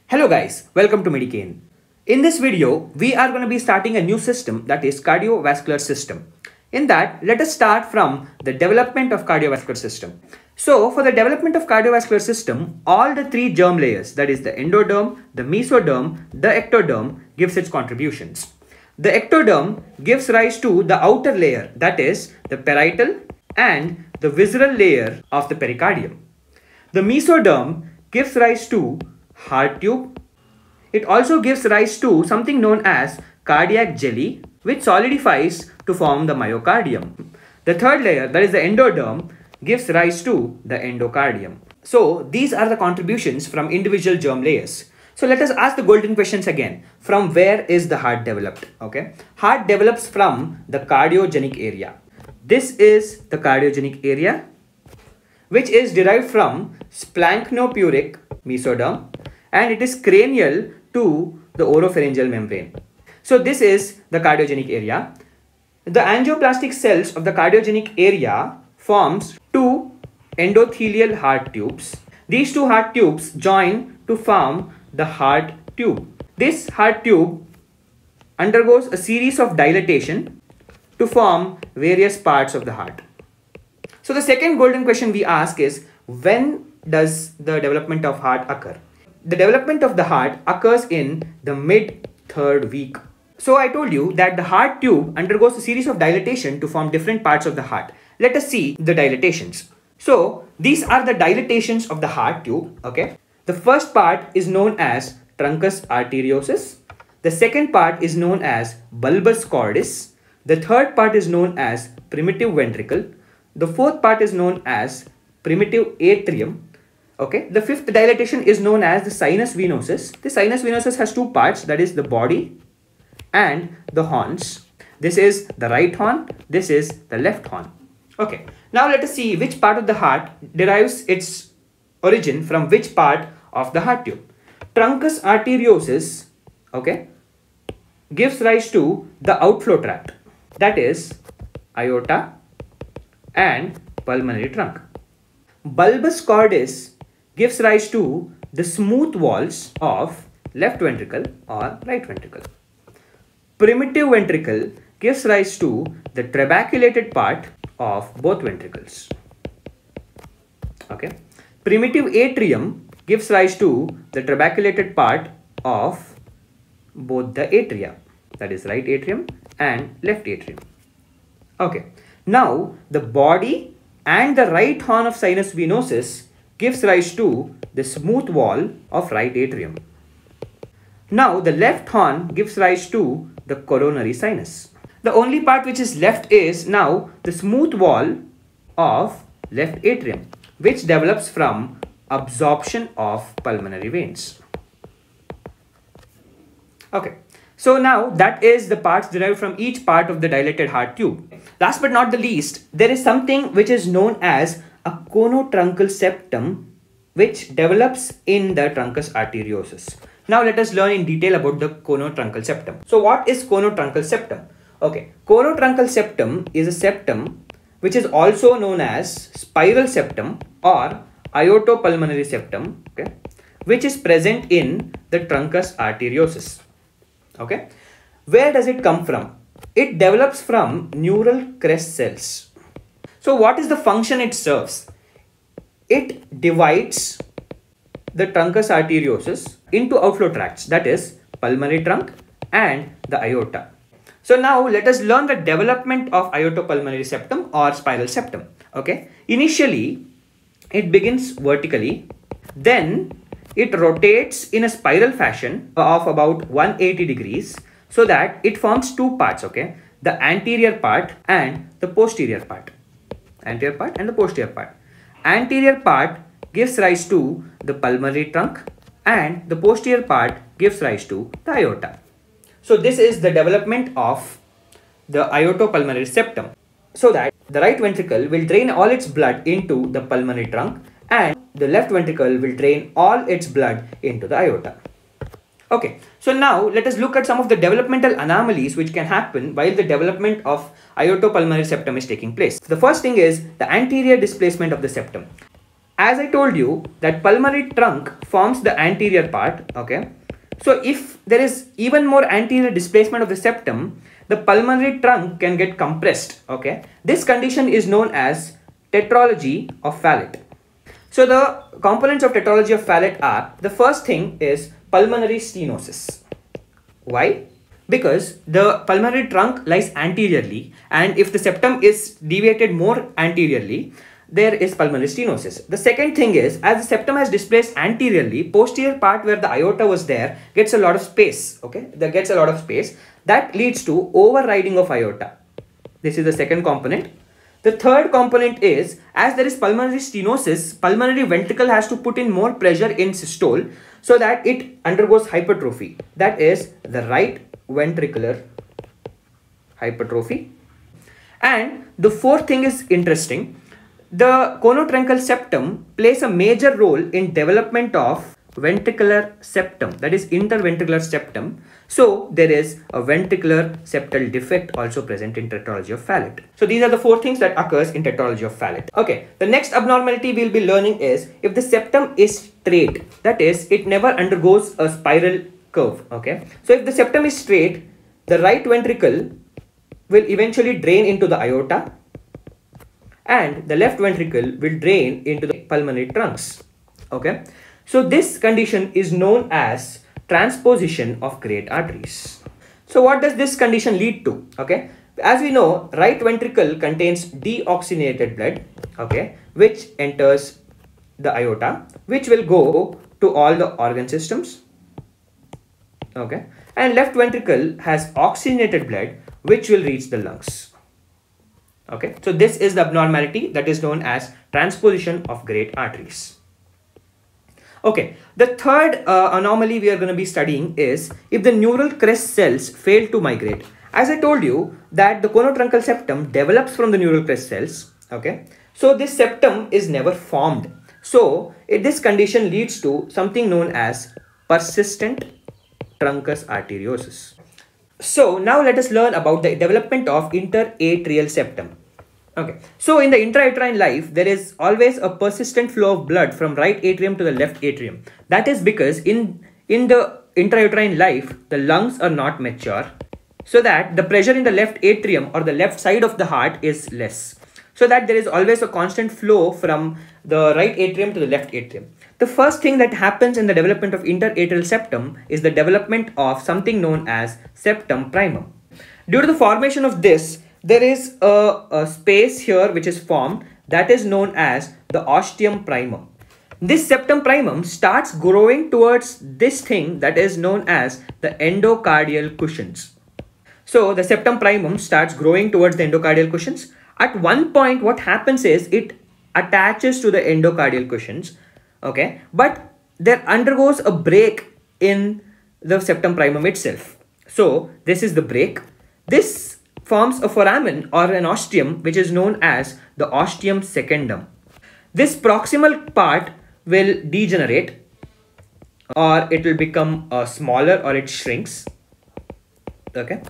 Hello guys, welcome to Medicane. In this video, we are going to be starting a new system, that is cardiovascular system. In that, let us start from the development of cardiovascular system. So for the development of cardiovascular system, all the three germ layers, that is the endoderm, the mesoderm, the ectoderm, gives its contributions. The ectoderm gives rise to the outer layer, that is the parietal and the visceral layer of the pericardium. The mesoderm gives rise to heart tube. It also gives rise to something known as cardiac jelly, which solidifies to form the myocardium. The third layer, that is the endoderm, gives rise to the endocardium. So these are the contributions from individual germ layers. So let us ask the golden questions again. From where is the heart developed? Okay, heart develops from the cardiogenic area. This is the cardiogenic area, which is derived from splanchnopeuric mesoderm, and it is cranial to the oropharyngeal membrane. So this is the cardiogenic area. The angioplastic cells of the cardiogenic area forms two endothelial heart tubes. These two heart tubes join to form the heart tube. This heart tube undergoes a series of dilatation to form various parts of the heart. So the second golden question we ask is, when does the development of heart occur? The development of the heart occurs in the mid-third week. So I told you that the heart tube undergoes a series of dilatation to form different parts of the heart. Let us see the dilatations. So these are the dilatations of the heart tube. Okay. The first part is known as truncus arteriosus. The second part is known as bulbus cordis. The third part is known as primitive ventricle. The fourth part is known as primitive atrium. Okay, the fifth dilatation is known as the sinus venosus. The sinus venosus has two parts, that is the body and the horns. This is the right horn, this is the left horn. Okay, now let us see which part of the heart derives its origin from which part of the heart tube. Truncus arteriosus, okay, gives rise to the outflow tract, that is aorta and pulmonary trunk. Bulbus cordis gives rise to the smooth walls of left ventricle or right ventricle. Primitive ventricle gives rise to the trabeculated part of both ventricles. Okay. Primitive atrium gives rise to the trabeculated part of both the atria, that is right atrium and left atrium. Okay. Now the body and the right horn of sinus venosus gives rise to the smooth wall of right atrium. Now the left horn gives rise to the coronary sinus. The only part which is left is now the smooth wall of left atrium, which develops from absorption of pulmonary veins. Okay. So now that is the parts derived from each part of the dilated heart tube. Last but not the least, there is something which is known as a conotruncal septum, which develops in the truncus arteriosus. Now let us learn in detail about the conotruncal septum. So what is conotruncal septum? Okay, conotruncal septum is a septum which is also known as spiral septum or aortopulmonary septum, okay, which is present in the truncus arteriosus. Okay, where does it come from? It develops from neural crest cells. So what is the function it serves? It divides the truncus arteriosus into outflow tracts, that is pulmonary trunk and the aorta. So now let us learn the development of aortopulmonary septum or spiral septum. Okay, initially it begins vertically, then it rotates in a spiral fashion of about 180 degrees so that it forms two parts, okay, the anterior part and the posterior part. Anterior part and the posterior part. Anterior part gives rise to the pulmonary trunk and the posterior part gives rise to the aorta. So this is the development of the aortopulmonary septum, so that the right ventricle will drain all its blood into the pulmonary trunk and the left ventricle will drain all its blood into the aorta. Okay, so now let us look at some of the developmental anomalies which can happen while the development of aortopulmonary septum is taking place. The first thing is the anterior displacement of the septum. as I told you that pulmonary trunk forms the anterior part, okay. So if there is even more anterior displacement of the septum, the pulmonary trunk can get compressed, okay. This condition is known as tetralogy of Fallot. So the components of tetralogy of Fallot are, the first thing is pulmonary stenosis. Why? Because the pulmonary trunk lies anteriorly, and if the septum is deviated more anteriorly, there is pulmonary stenosis. The second thing is, as the septum has displaced anteriorly, posterior part where the aorta was there gets a lot of space, okay, that gets a lot of space, that leads to overriding of aorta. This is the second component. The third component is, as there is pulmonary stenosis, pulmonary ventricle has to put in more pressure in systole so that it undergoes hypertrophy. That is the right ventricular hypertrophy. And the fourth thing is interesting. The conotruncal septum plays a major role in development of ventricular septum, that is interventricular septum. So there is a ventricular septal defect also present in tetralogy of Fallot. So these are the four things that occurs in tetralogy of Fallot. Okay, the next abnormality we'll be learning is if the septum is straight, that is it never undergoes a spiral curve, okay. So if the septum is straight, the right ventricle will eventually drain into the aorta and the left ventricle will drain into the pulmonary trunks, okay. So this condition is known as transposition of great arteries. So what does this condition lead to? Okay, as we know, right ventricle contains deoxygenated blood, okay, which enters the aorta, which will go to all the organ systems, okay, and left ventricle has oxygenated blood which will reach the lungs. Okay, so this is the abnormality that is known as transposition of great arteries. Okay, the third anomaly we are going to be studying is if the neural crest cells fail to migrate. As I told you that the conotruncal septum develops from the neural crest cells, okay. So this septum is never formed. So this condition leads to something known as persistent truncus arteriosus. So now let us learn about the development of interatrial septum. Okay, so in the intrauterine life, there is always a persistent flow of blood from right atrium to the left atrium. That is because in the intrauterine life, the lungs are not mature, so that the pressure in the left atrium or the left side of the heart is less. So that there is always a constant flow from the right atrium to the left atrium. The first thing that happens in the development of interatrial septum is the development of something known as septum primum. Due to the formation of this, there is a space here which is formed that is known as the ostium primum. This septum primum starts growing towards this thing that is known as the endocardial cushions. So the septum primum starts growing towards the endocardial cushions. At one point, what happens is it attaches to the endocardial cushions, okay, but there undergoes a break in the septum primum itself. So this is the break. This forms a foramen or an ostium which is known as the ostium secundum. This proximal part will degenerate, or it will become smaller, or it shrinks, okay.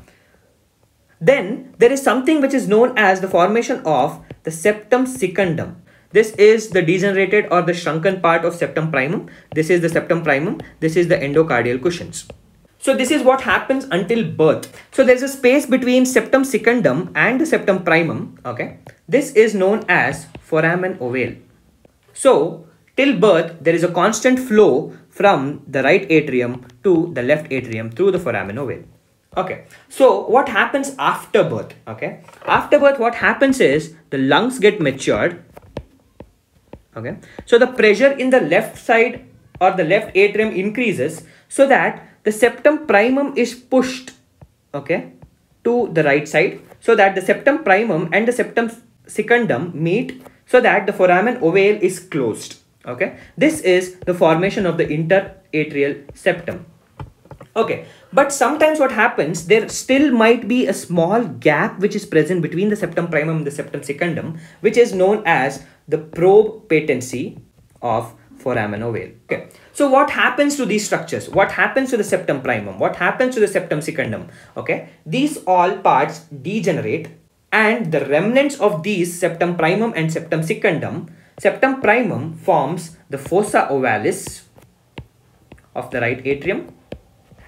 Then there is something which is known as the formation of the septum secundum. This is the degenerated or the shrunken part of septum primum. This is the septum primum. This is the endocardial cushions. So this is what happens until birth. So there is a space between septum secundum and the septum primum, okay. This is known as foramen ovale. So till birth, there is a constant flow from the right atrium to the left atrium through the foramen ovale. Okay, so what happens after birth? Okay, after birth, what happens is the lungs get matured. Okay, so the pressure in the left side or the left atrium increases so that the septum primum is pushed, okay, to the right side, so that the septum primum and the septum secundum meet, so that the foramen ovale is closed. Okay, this is the formation of the interatrial septum. Okay, but sometimes what happens, there still might be a small gap which is present between the septum primum and the septum secundum, which is known as the probe patency of foramen ovale. Okay, so what happens to these structures? What happens to the septum primum? What happens to the septum secundum? Okay, these all parts degenerate, and the remnants of these septum primum and septum secundum Septum primum forms the fossa ovalis of the right atrium,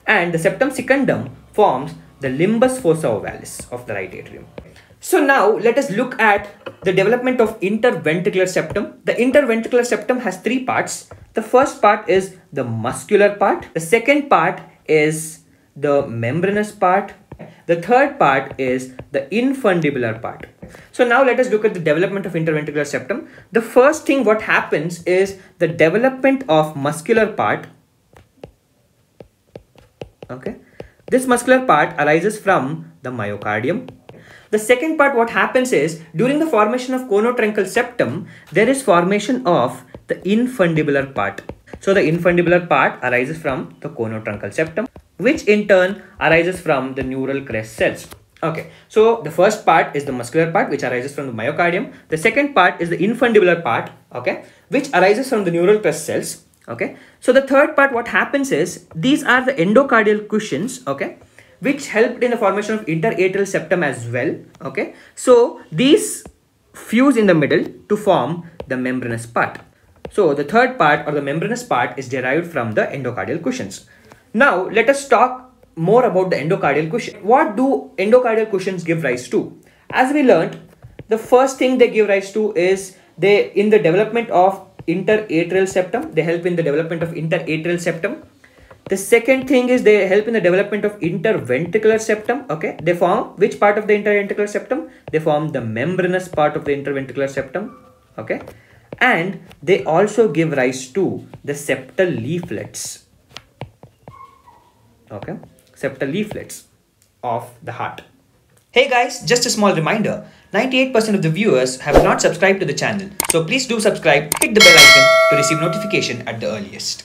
and the septum secundum forms the limbus fossa ovalis of the right atrium. So now let us look at the development of interventricular septum. The interventricular septum has three parts. The first part is the muscular part. The second part is the membranous part. The third part is the infundibular part. So now let us look at the development of interventricular septum. The first thing what happens is the development of muscular part. Okay, this muscular part arises from the myocardium. The second part what happens is during the formation of conotruncal septum, there is formation of the infundibular part. So the infundibular part arises from the conotruncal septum, which in turn arises from the neural crest cells. Okay, so the first part is the muscular part, which arises from the myocardium. The second part is the infundibular part, okay, which arises from the neural crest cells. Okay, so the third part what happens is these are the endocardial cushions, okay, which helped in the formation of interatrial septum as well. Okay, so these fuse in the middle to form the membranous part. So the third part or the membranous part is derived from the endocardial cushions. Now let us talk more about the endocardial cushion. What do endocardial cushions give rise to? As we learned, the first thing they give rise to is they in the development of interatrial septum. They help in the development of interatrial septum. The second thing is they help in the development of interventricular septum. Okay, they form which part of the interventricular septum? They form the membranous part of the interventricular septum. Okay, and they also give rise to the septal leaflets. Okay, septal leaflets of the heart. Hey guys, just a small reminder. 98% of the viewers have not subscribed to the channel. So please do subscribe, hit the bell icon to receive notification at the earliest.